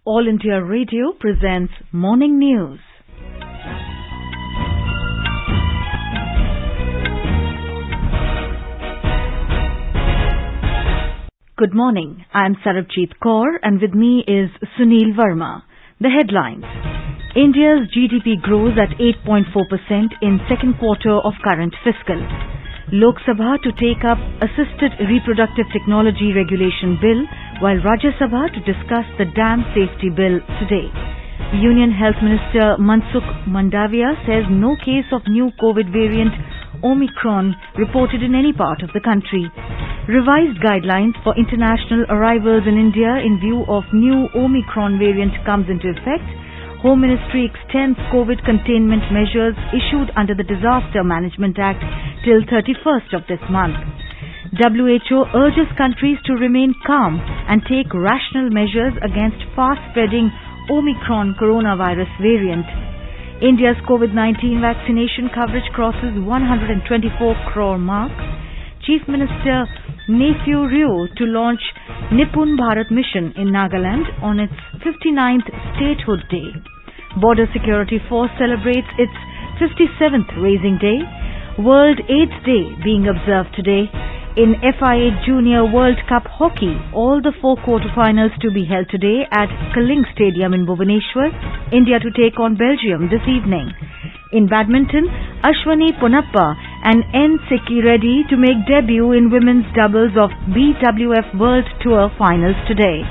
All India Radio presents Morning News. Good morning. I am Sarabjit Kaur and with me is Sunil Verma. The headlines. India's GDP grows at 8.4% in second quarter of current fiscal. Lok Sabha to take up Assisted Reproductive Technology Regulation Bill, while Rajya Sabha to discuss the Dam Safety Bill today. Union Health Minister Mansukh Mandavia says no case of new COVID variant Omicron reported in any part of the country. Revised guidelines for international arrivals in India in view of new Omicron variant comes into effect. Home Ministry extends COVID containment measures issued under the Disaster Management Act till 31st of this month. WHO urges countries to remain calm and take rational measures against fast-spreading Omicron coronavirus variant. India's COVID-19 vaccination coverage crosses 124 crore mark. Chief Minister Nephew Rio to launch Nipun Bharat mission in Nagaland on its 59th Statehood Day. Border Security Force celebrates its 57th Raising Day. World AIDS Day being observed today. In FIA Junior World Cup Hockey, all the four quarterfinals to be held today at Kaling Stadium in Bhubaneswar. India to take on Belgium this evening. In badminton, Ashwani Ponappa and N. Sikki Reddy to make debut in women's doubles of BWF World Tour finals today.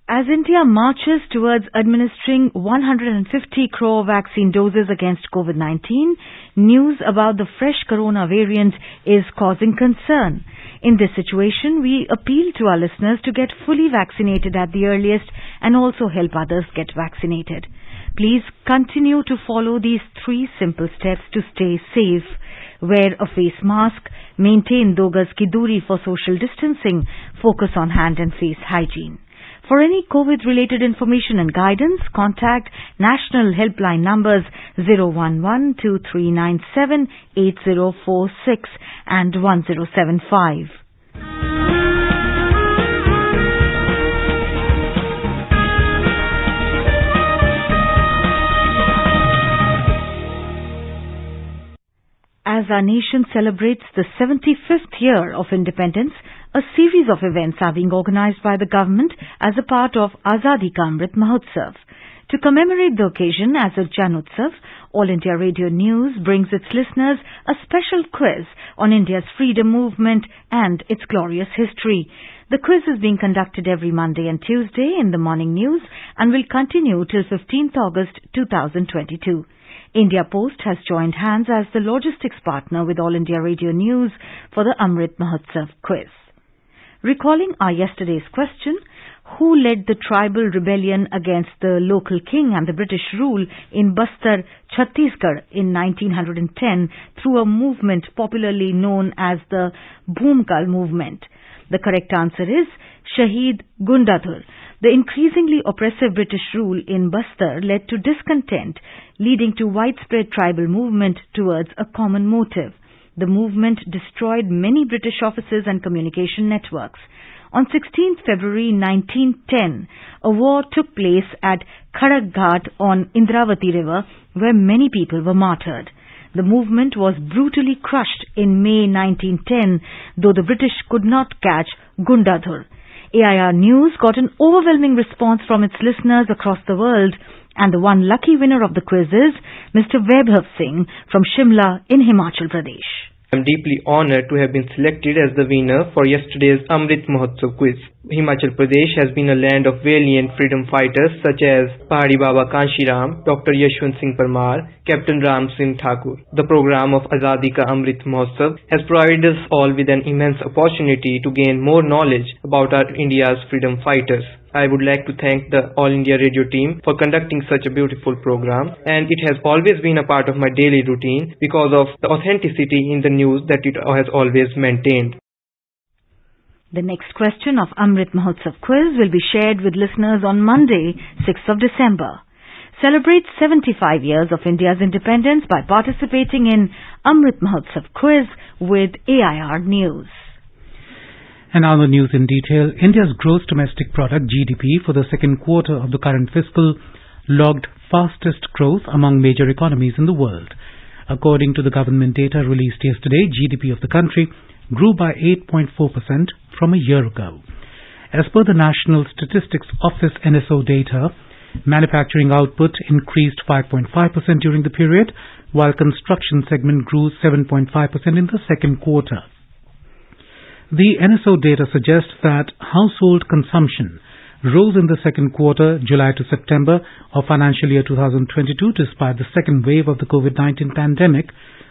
As India marches towards administering 150 crore vaccine doses against COVID-19, news about the fresh corona variant is causing concern. In this situation, we appeal to our listeners to get fully vaccinated at the earliest and also help others get vaccinated. Please continue to follow these 3 simple steps to stay safe. Wear a face mask, maintain 2 gaz ki duri for social distancing, focus on hand and face hygiene. For any COVID-related information and guidance, contact National Helpline numbers 011-2397-8046 and 1075. As our nation celebrates the 75th year of independence, a series of events are being organized by the government as a part of Azadi Ka Amrit Mahotsav. To commemorate the occasion as a Janotsav, All India Radio News brings its listeners a special quiz on India's freedom movement and its glorious history. The quiz is being conducted every Monday and Tuesday in the morning news and will continue till 15th August 2022. India Post has joined hands as the logistics partner with All India Radio News for the Amrit Mahotsav quiz. Recalling our yesterday's question, who led the tribal rebellion against the local king and the British rule in Bastar, Chhattisgarh in 1910 through a movement popularly known as the Bhumkal movement? The correct answer is Shahid Gundadhur. The increasingly oppressive British rule in Bastar led to discontent, leading to widespread tribal movement towards a common motive. The movement destroyed many British offices and communication networks. On 16th February 1910, a war took place at Khadak Ghat on Indravati River, where many people were martyred. The movement was brutally crushed in May 1910, though the British could not catch Gundadhur. AIR News got an overwhelming response from its listeners across the world, and the one lucky winner of the quiz is Mr. Vaibhav Singh from Shimla in Himachal Pradesh. I am deeply honored to have been selected as the winner for yesterday's Amrit Mahotsav quiz. Himachal Pradesh has been a land of valiant freedom fighters such as Pahadi Baba Kanshiram, Dr. Yashwant Singh Parmar, Captain Ram Singh Thakur. The program of Azadi Ka Amrit Mahotsav has provided us all with an immense opportunity to gain more knowledge about our India's freedom fighters. I would like to thank the All India Radio team for conducting such a beautiful program, and it has always been a part of my daily routine because of the authenticity in the news that it has always maintained. The next question of Amrit Mahotsav quiz will be shared with listeners on Monday, 6th of December. Celebrate 75 years of India's independence by participating in Amrit Mahotsav quiz with AIR News. And now the news in detail. India's gross domestic product (GDP) for the second quarter of the current fiscal logged fastest growth among major economies in the world. According to the government data released yesterday, GDP of the country grew by 8.4% from a year ago. As per the National Statistics Office NSO data, manufacturing output increased 5.5% during the period, while construction segment grew 7.5% in the second quarter. The NSO data suggests that household consumption rose in the second quarter, July to September of financial year 2022, despite the second wave of the COVID-19 pandemic,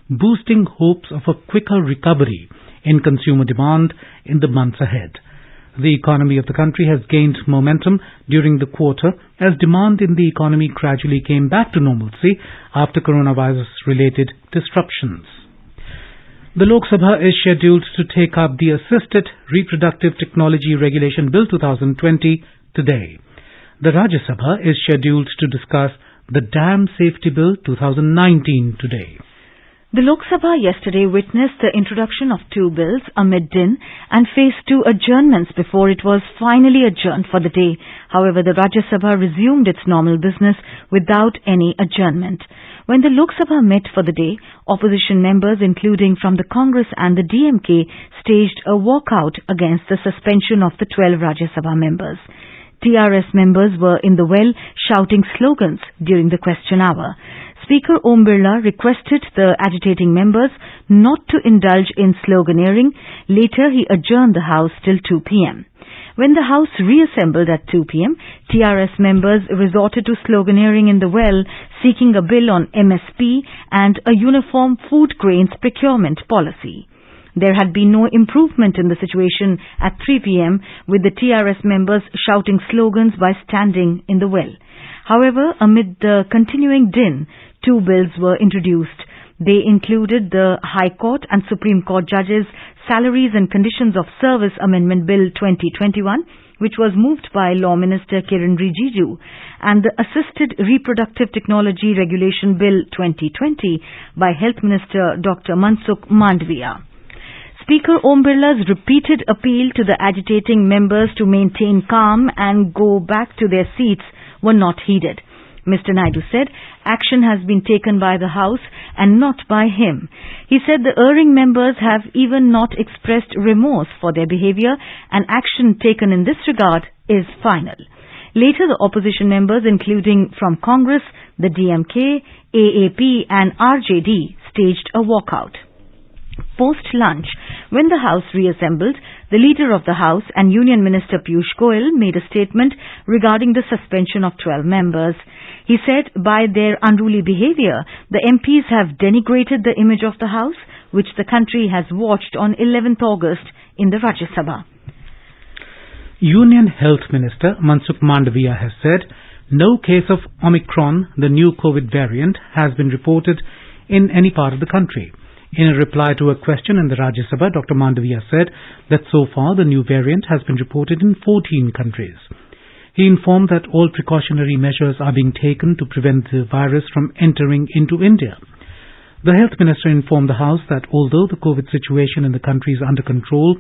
boosting hopes of a quicker recovery in consumer demand in the months ahead. The economy of the country has gained momentum during the quarter as demand in the economy gradually came back to normalcy after coronavirus-related disruptions. The Lok Sabha is scheduled to take up the Assisted Reproductive Technology Regulation Bill 2020 today. The Rajya Sabha is scheduled to discuss the Dam Safety Bill 2019 today. The Lok Sabha yesterday witnessed the introduction of two bills amid din and faced two adjournments before it was finally adjourned for the day. However, the Rajya Sabha resumed its normal business without any adjournment. When the Lok Sabha met for the day, opposition members, including from the Congress and the DMK, staged a walkout against the suspension of the 12 Rajya Sabha members. TRS members were in the well shouting slogans during the question hour. Speaker Om Birla requested the agitating members not to indulge in sloganeering. Later, he adjourned the House till 2 p.m. When the House reassembled at 2 p.m., TRS members resorted to sloganeering in the well, seeking a bill on MSP and a uniform food grains procurement policy. There had been no improvement in the situation at 3 p.m. with the TRS members shouting slogans by standing in the well. However, amid the continuing din, two bills were introduced. They included the High Court and Supreme Court judges' Salaries and Conditions of Service Amendment Bill 2021, which was moved by Law Minister Kiran Rijiju, and the Assisted Reproductive Technology Regulation Bill 2020 by Health Minister Dr. Mansukh Mandviya. Speaker Om Birla's repeated appeal to the agitating members to maintain calm and go back to their seats were not heeded. Mr. Naidu said action has been taken by the House and not by him. He said the erring members have even not expressed remorse for their behavior and action taken in this regard is final. Later, the opposition members, including from Congress, the DMK, AAP and RJD, staged a walkout. Post-lunch, when the House reassembled, the Leader of the House and Union Minister Piyush Goyal made a statement regarding the suspension of 12 members. He said by their unruly behavior, the MPs have denigrated the image of the House, which the country has watched on 11th August in the Rajya Sabha. Union Health Minister Mansukh Mandviya has said no case of Omicron, the new COVID variant, has been reported in any part of the country. In a reply to a question in the Rajya Sabha, Dr. Mandviya said that so far the new variant has been reported in 14 countries. He informed that all precautionary measures are being taken to prevent the virus from entering into India. The Health Minister informed the House that although the COVID situation in the country is under control,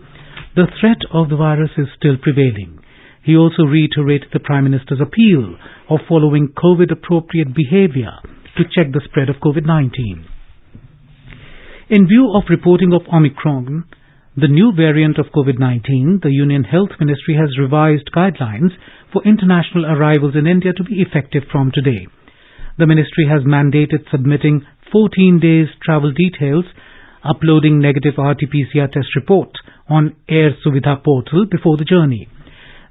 the threat of the virus is still prevailing. He also reiterated the Prime Minister's appeal of following COVID-appropriate behavior to check the spread of COVID-19. In view of reporting of Omicron, the new variant of COVID-19, the Union Health Ministry has revised guidelines for international arrivals in India to be effective from today. The ministry has mandated submitting 14 days travel details, uploading negative RT-PCR test report on Air Suvidha portal before the journey.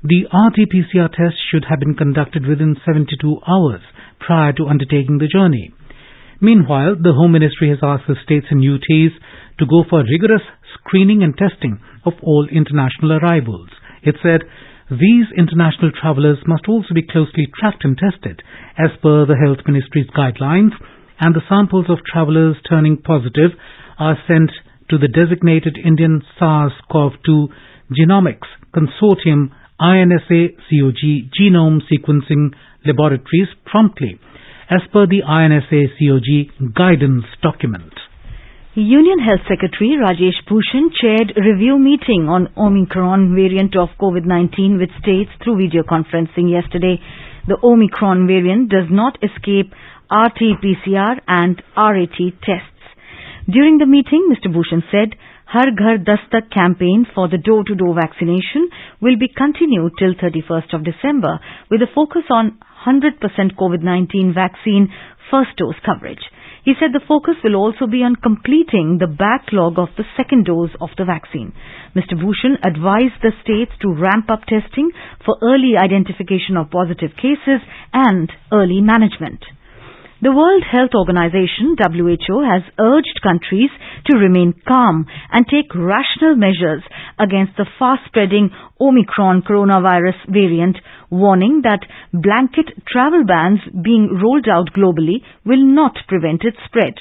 The RT-PCR test should have been conducted within 72 hours prior to undertaking the journey. Meanwhile, the Home Ministry has asked the states and UTs to go for rigorous screening and testing of all international arrivals. It said these international travellers must also be closely tracked and tested as per the Health Ministry's guidelines, and the samples of travellers turning positive are sent to the designated Indian SARS-CoV-2 Genomics Consortium INSA COG genome sequencing laboratories promptly, as per the INSA COG guidance document. Union Health Secretary Rajesh Bhushan chaired a review meeting on Omicron variant of COVID-19 with states through video conferencing yesterday. The Omicron variant does not escape RT-PCR and RAT tests. During the meeting, Mr. Bhushan said, Har Ghar Dastak campaign for the door-to-door vaccination will be continued till 31st of December with a focus on 100% COVID-19 vaccine first dose coverage. He said the focus will also be on completing the backlog of the second dose of the vaccine. Mr. Bhushan advised the states to ramp up testing for early identification of positive cases and early management. The World Health Organization, WHO, has urged countries to remain calm and take rational measures against the fast-spreading Omicron coronavirus variant, warning that blanket travel bans being rolled out globally will not prevent its spread.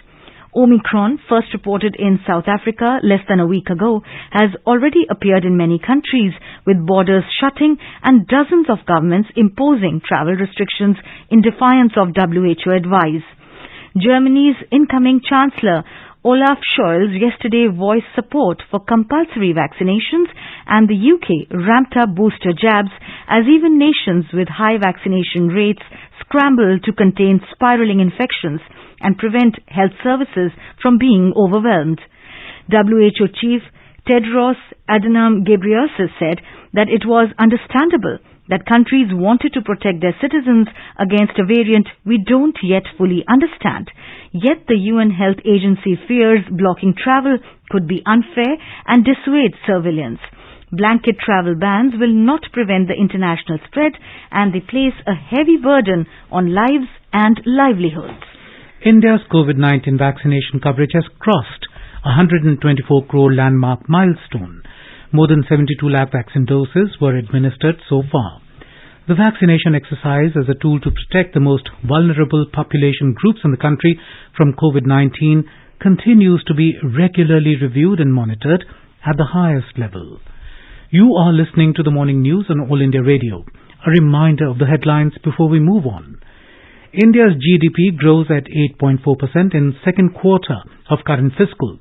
Omicron, first reported in South Africa less than a week ago, has already appeared in many countries, with borders shutting and dozens of governments imposing travel restrictions in defiance of WHO advice. Germany's incoming Chancellor Olaf Scholz yesterday voiced support for compulsory vaccinations, and the UK ramped up booster jabs as even nations with high vaccination rates scramble to contain spiraling infections and prevent health services from being overwhelmed. WHO Chief Tedros Adhanom Ghebreyesus said that it was understandable that countries wanted to protect their citizens against a variant we don't yet fully understand. Yet the UN Health Agency fears blocking travel could be unfair and dissuade surveillance. Blanket travel bans will not prevent the international spread, and they place a heavy burden on lives and livelihoods. India's COVID-19 vaccination coverage has crossed 124 crore landmark milestone. More than 72 lakh vaccine doses were administered so far. The vaccination exercise as a tool to protect the most vulnerable population groups in the country from COVID-19 continues to be regularly reviewed and monitored at the highest level. You are listening to the morning news on All India Radio. A reminder of the headlines before we move on. India's GDP grows at 8.4% in second quarter of current fiscal.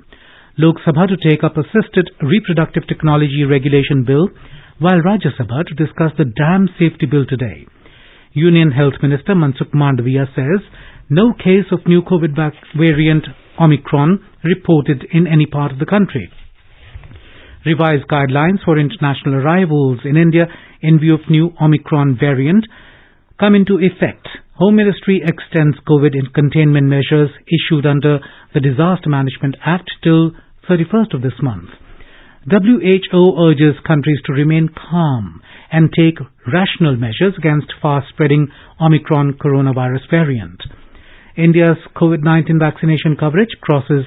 Lok Sabha to take up Assisted Reproductive Technology Regulation Bill, while Rajya Sabha to discuss the Dam Safety Bill today. Union Health Minister Mansukh Mandavia says no case of new COVID variant Omicron reported in any part of the country. Revised guidelines for international arrivals in India in view of new Omicron variant come into effect. Home Ministry extends COVID containment measures issued under the Disaster Management Act till 31st of this month. WHO urges countries to remain calm and take rational measures against fast-spreading Omicron coronavirus variant. India's COVID-19 vaccination coverage crosses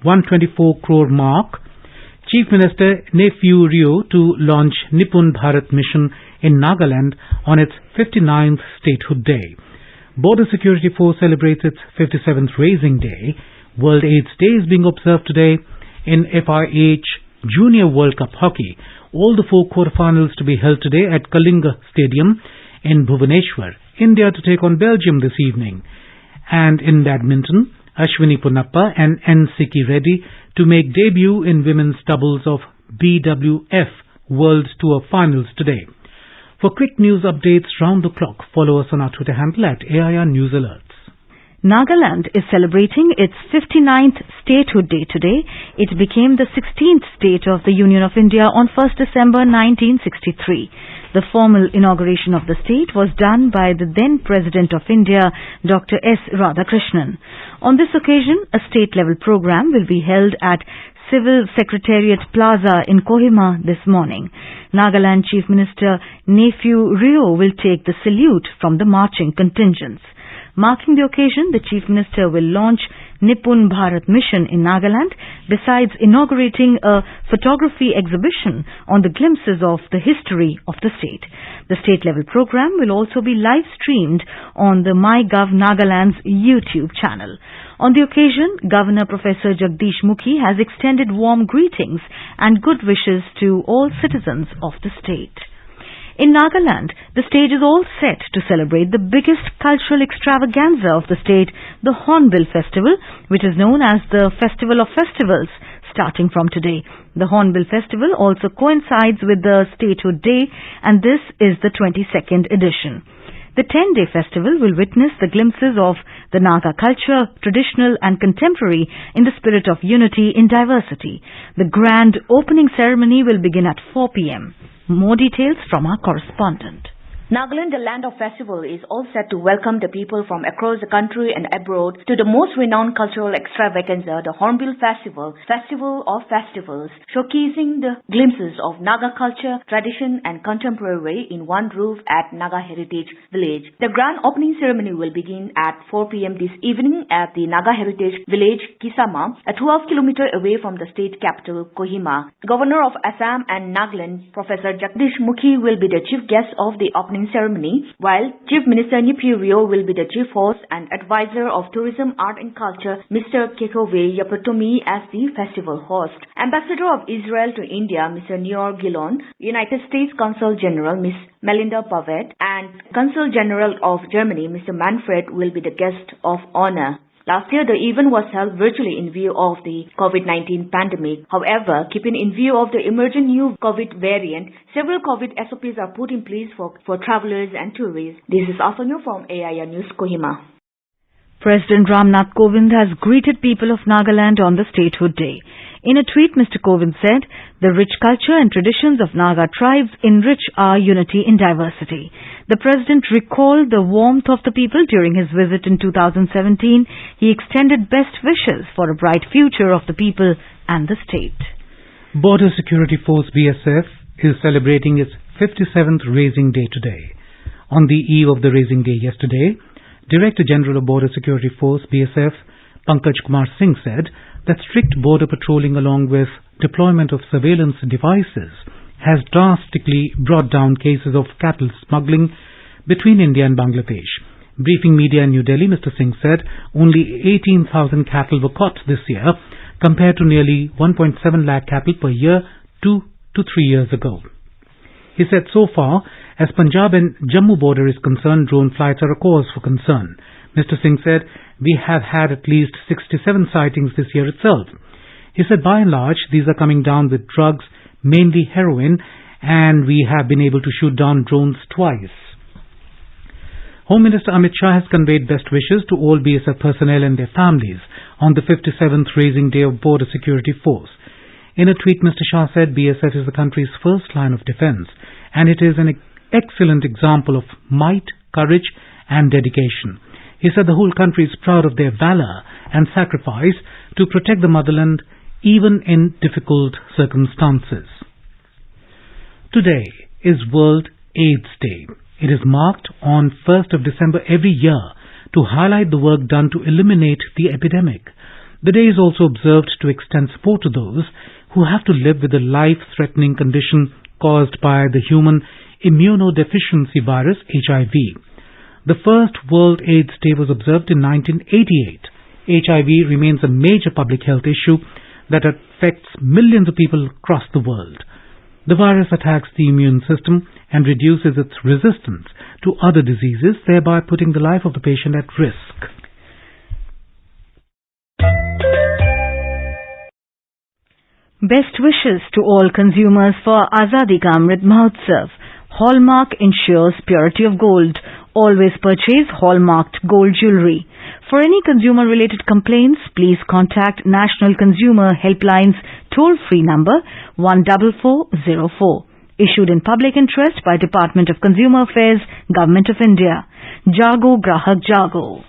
124 crore mark. Chief Minister Nephew Rio to launch Nipun Bharat mission in Nagaland on its 59th Statehood Day. Border Security Force celebrates its 57th Raising Day. World AIDS Day is being observed today. In FIH Junior World Cup Hockey, all the 4 quarterfinals to be held today at Kalinga Stadium in Bhubaneswar. India to take on Belgium this evening. And in badminton, Ashwini Ponnappa and N. Siki Reddy to make debut in women's doubles of BWF World Tour Finals today. For quick news updates round the clock, follow us on our Twitter handle at AIR News Alerts. Nagaland is celebrating its 59th Statehood Day today. It became the 16th state of the Union of India on 1st December 1963. The formal inauguration of the state was done by the then President of India, Dr. S. Radhakrishnan. On this occasion, a state-level program will be held at Civil Secretariat Plaza in Kohima this morning. Nagaland Chief Minister Nephew Rio will take the salute from the marching contingents. Marking the occasion, the Chief Minister will launch Nipun Bharat mission in Nagaland, besides inaugurating a photography exhibition on the glimpses of the history of the state. The state-level program will also be live-streamed on the MyGov Nagaland's YouTube channel. On the occasion, Governor Professor Jagdish Mukhi has extended warm greetings and good wishes to all citizens of the state. In Nagaland, the stage is all set to celebrate the biggest cultural extravaganza of the state, the Hornbill Festival, which is known as the Festival of Festivals, starting from today. The Hornbill Festival also coincides with the Statehood Day, and this is the 22nd edition. The 10-day festival will witness the glimpses of the Naga culture, traditional and contemporary, in the spirit of unity in diversity. The grand opening ceremony will begin at 4 p.m. More details from our correspondent. Nagaland, the land of festival, is all set to welcome the people from across the country and abroad to the most renowned cultural extravaganza, the Hornbill Festival, Festival of Festivals, showcasing the glimpses of Naga culture, tradition and contemporary in one roof at Naga Heritage Village. The grand opening ceremony will begin at 4 p.m. this evening at the Naga Heritage Village, Kisama, a 12 km away from the state capital, Kohima. Governor of Assam and Nagaland, Professor Jagdish Mukhi, will be the chief guest of the opening ceremony, while Chief Minister Nipurio will be the chief host and advisor of Tourism, Art and Culture, Mr. Kekove Yapatomi, as the festival host. Ambassador of Israel to India, Mr. Nior Gilon, United States Consul General, Ms. Melinda Pavet, and Consul General of Germany, Mr. Manfred, will be the guest of honor. Last year, the event was held virtually in view of the COVID-19 pandemic. However, keeping in view of the emerging new COVID variant, several COVID SOPs are put in place for travelers and tourists. This is Asanya from AIR News, Kohima. President Ramnath Kovind has greeted people of Nagaland on the Statehood Day. In a tweet, Mr. Kovind said, "The rich culture and traditions of Naga tribes enrich our unity in diversity." The President recalled the warmth of the people during his visit in 2017. He extended best wishes for a bright future of the people and the state. Border Security Force BSF is celebrating its 57th Raising Day today. On the eve of the Raising Day yesterday, Director General of Border Security Force BSF, Pankaj Kumar Singh, said that strict border patrolling along with deployment of surveillance devices has drastically brought down cases of cattle smuggling between India and Bangladesh. Briefing media in New Delhi, Mr. Singh said only 18,000 cattle were caught this year compared to nearly 1.7 lakh cattle per year 2 to 3 years ago. He said so far, as Punjab and Jammu border is concerned, drone flights are a cause for concern. Mr. Singh said, "We have had at least 67 sightings this year itself." He said, by and large, these are coming down with drugs, mainly heroin, and we have been able to shoot down drones twice. Home Minister Amit Shah has conveyed best wishes to all BSF personnel and their families on the 57th Raising Day of Border Security Force. In a tweet, Mr. Shah said BSF is the country's first line of defense, and it is an excellent example of might, courage and dedication. He said the whole country is proud of their valor and sacrifice to protect the motherland even in difficult circumstances. Today is World AIDS Day. It is marked on 1st of December every year to highlight the work done to eliminate the epidemic. The day is also observed to extend support to those who have to live with the life-threatening condition caused by the human immunodeficiency virus, HIV. The first World AIDS Day was observed in 1988. HIV remains a major public health issue that affects millions of people across the world. The virus attacks the immune system and reduces its resistance to other diseases, thereby putting the life of the patient at risk. Best wishes to all consumers for Azadi Ka Amrit Mahotsav. Hallmark ensures purity of gold. Always purchase hallmarked gold jewelry. For any consumer-related complaints, please contact National Consumer Helpline's toll-free number 14404. Issued in public interest by Department of Consumer Affairs, Government of India. Jago Grahak Jago.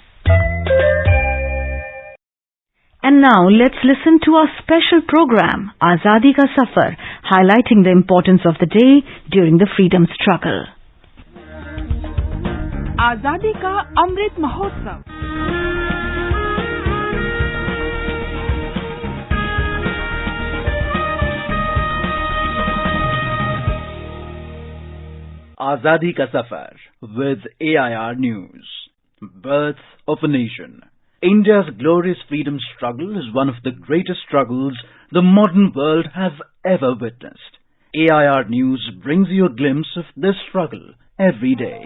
And now let's listen to our special program, Azadi Ka Safar, highlighting the importance of the day during the freedom struggle. Azadi Ka Amrit Mahotsav. Azadi Ka Safar with AIR News. Birth of a Nation. India's glorious freedom struggle is one of the greatest struggles the modern world has ever witnessed. AIR News brings you a glimpse of this struggle every day.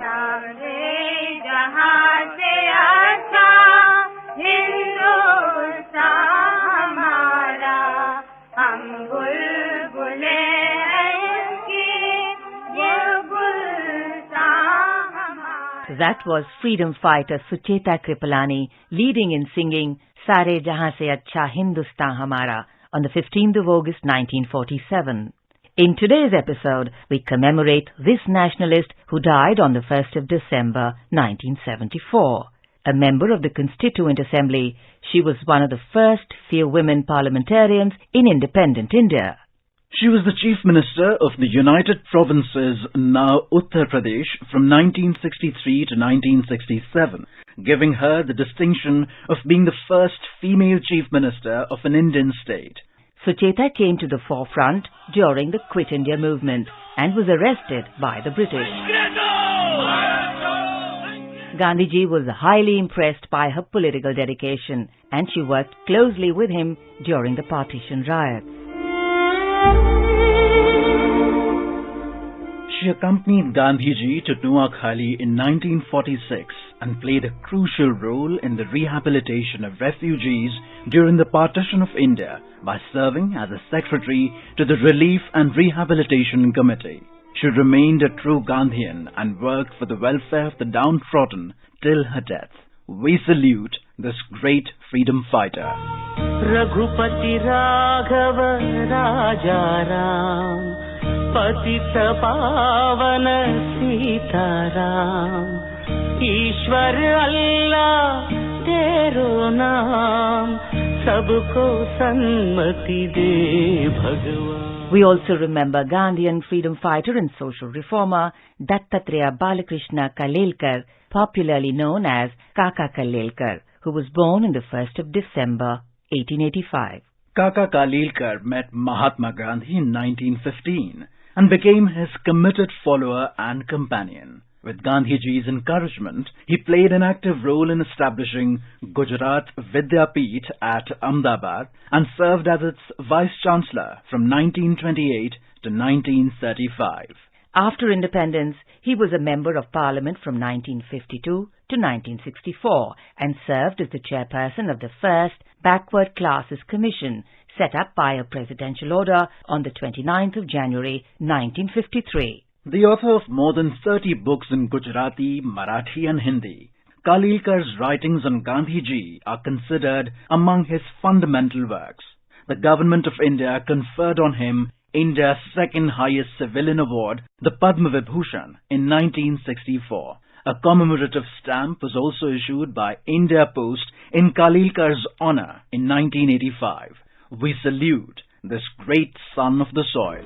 That was freedom fighter Sucheta Kripalani leading in singing Sare Jahan Se Acha Hindustan Hamara on the 15th of August 1947. In today's episode, we commemorate this nationalist who died on the 1st of December 1974. A member of the Constituent Assembly, she was one of the first few women parliamentarians in independent India. She was the Chief Minister of the United Provinces, now Uttar Pradesh, from 1963 to 1967, giving her the distinction of being the first female Chief Minister of an Indian state. Sucheta came to the forefront during the Quit India movement and was arrested by the British. Gandhiji was highly impressed by her political dedication and she worked closely with him during the partition riots. She accompanied Gandhiji to Noakhali in 1946 and played a crucial role in the rehabilitation of refugees during the partition of India by serving as a secretary to the Relief and Rehabilitation Committee. She remained a true Gandhian and worked for the welfare of the downtrodden till her death. We salute this great freedom fighter. Raghupati Raghava Rajaram Patita Pavana Sitaram Ishwar Allah Tero Naam Sabko Sanmati De Bhagwan. We also remember Gandhian freedom fighter and social reformer Dattatreya Balakrishna Kalelkar, popularly known as Kaka Kalelkar, who was born on the 1st of December 1885. Kaka Kalelkar met Mahatma Gandhi in 1915 and became his committed follower and companion. With Gandhiji's encouragement, he played an active role in establishing Gujarat Vidyapeeth at Ahmedabad and served as its Vice-Chancellor from 1928 to 1935. After independence, he was a Member of Parliament from 1952 to 1964 and served as the chairperson of the first Backward Classes Commission set up by a presidential order on the 29th of January 1953. The author of more than 30 books in Gujarati, Marathi and Hindi, Kalelkar's writings on Gandhiji are considered among his fundamental works. The Government of India conferred on him India's second highest civilian award, the Padma Vibhushan, in 1964. A commemorative stamp was also issued by India Post in Kalelkar's honor in 1985. We salute this great son of the soil.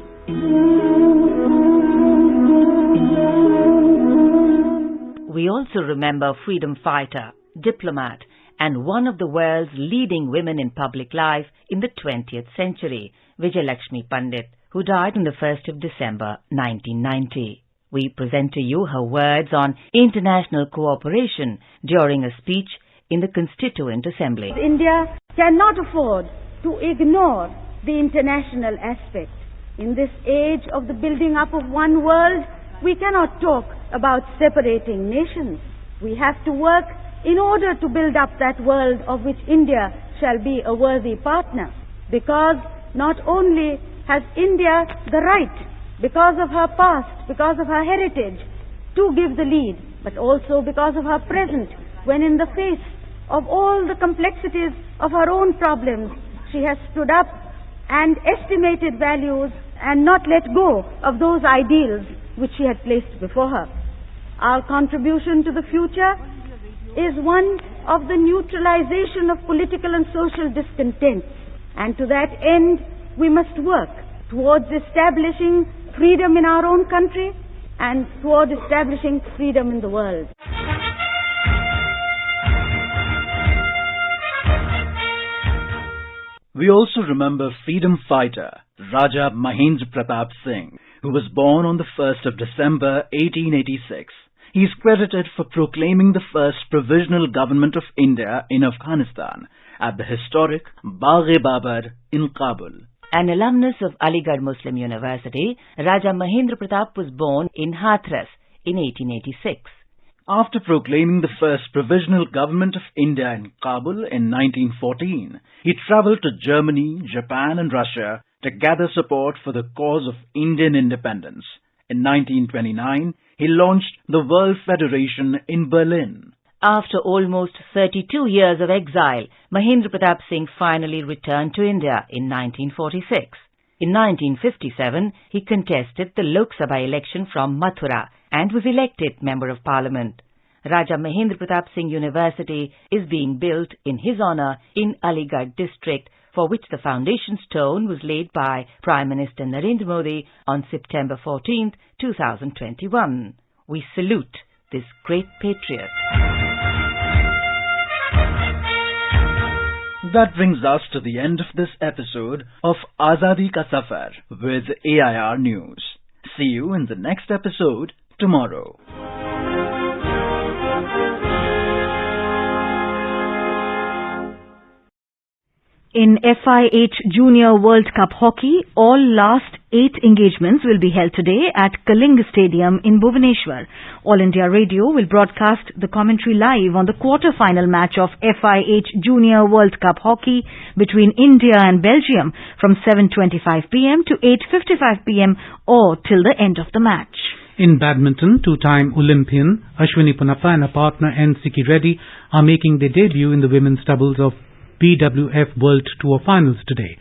We also remember freedom fighter, diplomat, and one of the world's leading women in public life in the 20th century, Vijayalakshmi Pandit, who died on the 1st of December 1990. We present to you her words on international cooperation during a speech in the Constituent Assembly. India cannot afford to ignore the international aspect. In this age of the building up of one world, we cannot talk about separating nations. We have to work in order to build up that world of which India shall be a worthy partner. Because not only has India the right, because of her past, because of her heritage, to give the lead, but also because of her present, when in the face of all the complexities of her own problems, she has stood up and estimated values and not let go of those ideals which she had placed before her. Our contribution to the future is one of the neutralization of political and social discontent. And to that end, we must work towards establishing freedom in our own country and toward establishing freedom in the world. We also remember freedom fighter Raja Mahendra Pratap Singh, who was born on the 1st of December 1886. He is credited for proclaiming the first provisional government of India in Afghanistan at the historic Bagh-e-Babar in Kabul. An alumnus of Aligarh Muslim University, Raja Mahendra Pratap was born in Hathras in 1886. After proclaiming the first provisional government of India in Kabul in 1914, he travelled to Germany, Japan and Russia to gather support for the cause of Indian independence. In 1929, he launched the World Federation in Berlin. After almost 32 years of exile, Mahendra Pratap Singh finally returned to India in 1946. In 1957, he contested the Lok Sabha election from Mathura and was elected Member of Parliament. Raja Mahendra Pratap Singh University is being built in his honour in Aligarh district, for which the foundation stone was laid by Prime Minister Narendra Modi on September 14, 2021. We salute this great patriot. That brings us to the end of this episode of Azadi Ka Safar with AIR News. See you in the next episode tomorrow. In FIH Junior World Cup Hockey, all last 8 engagements will be held today at Kalinga Stadium in Bhubaneswar. All India Radio will broadcast the commentary live on the quarter-final match of FIH Junior World Cup Hockey between India and Belgium from 7:25 p.m. to 8:55 p.m. or till the end of the match. In badminton, two-time Olympian Ashwini Ponnappa and her partner N. Sikki Reddy are making their debut in the women's doubles of BWF World Tour Finals today.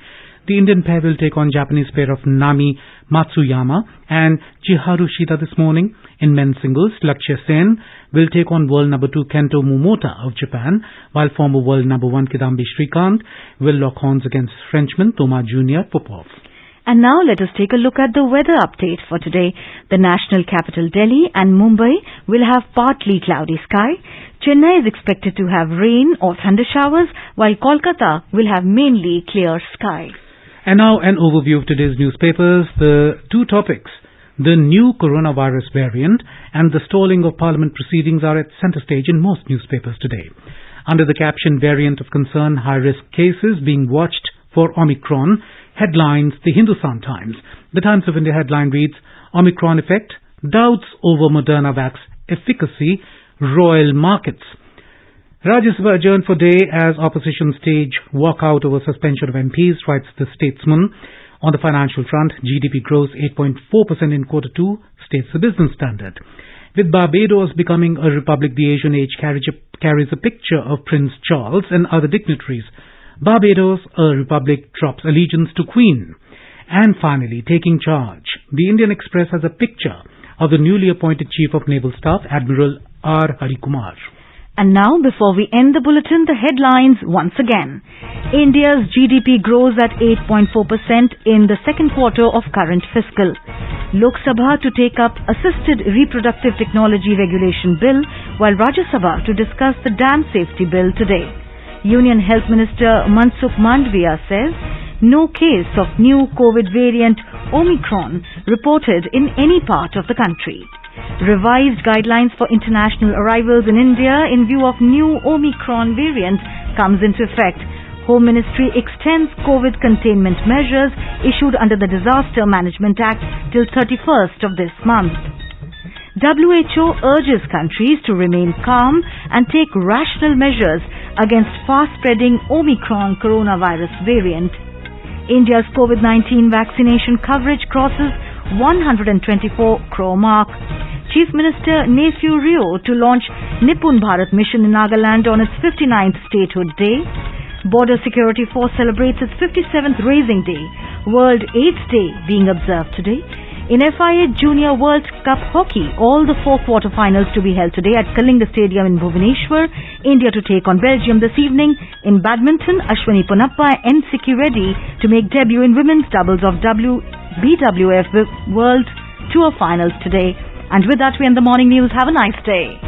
The Indian pair will take on Japanese pair of Nami Matsuyama and Chiharu Shida this morning. In men's singles, Lakshya Sen will take on world number 2 Kento Momota of Japan, while former world number 1 Kidambi Srikanth will lock horns against Frenchman Thomas Junior Popov. And now let us take a look at the weather update for today. The national capital Delhi and Mumbai will have partly cloudy sky. Chennai is expected to have rain or thunder showers, while Kolkata will have mainly clear sky. And now an overview of today's newspapers. The two topics, the new coronavirus variant and the stalling of parliament proceedings, are at centre stage in most newspapers today. Under the caption Variant of Concern, High-Risk Cases Being Watched for Omicron, headlines the Hindustan Times. The Times of India headline reads, Omicron Effect, Doubts Over Moderna Vax Efficacy, Royal Markets. Rajya Sabha adjourned for day as opposition stage walkout over suspension of MPs, writes the Statesman. On the financial front, GDP grows 8.4% in Q2, states the Business Standard. With Barbados becoming a republic, the Asian Age carries a picture of Prince Charles and other dignitaries. Barbados, a republic, drops allegiance to Queen. And finally, taking charge. The Indian Express has a picture of the newly appointed Chief of Naval Staff, Admiral R. Harikumar. And now, before we end the bulletin, the headlines once again. India's GDP grows at 8.4% in the second quarter of current fiscal. Lok Sabha to take up Assisted Reproductive Technology Regulation Bill, while Rajya Sabha to discuss the Dam Safety Bill today. Union Health Minister Mansukh Mandavia says, no case of new COVID variant Omicron reported in any part of the country. Revised guidelines for international arrivals in India in view of new Omicron variant comes into effect. Home Ministry extends COVID containment measures issued under the Disaster Management Act till 31st of this month. WHO urges countries to remain calm and take rational measures against fast-spreading Omicron coronavirus variant. India's COVID-19 vaccination coverage crosses 124 crore mark. Chief Minister Nephew Rio to launch Nipun Bharat mission in Nagaland on its 59th Statehood Day. Border Security Force celebrates its 57th Raising Day. World AIDS Day being observed today. In FIH Junior World Cup Hockey, all the 4 quarter-finals to be held today at Kalinga Stadium in Bhubaneswar. India to take on Belgium this evening. In badminton, Ashwini Ponnappa and N. Sikki Reddy to make debut in women's doubles of BWF World Tour Finals today. And with that, we end the morning news. Have a nice day.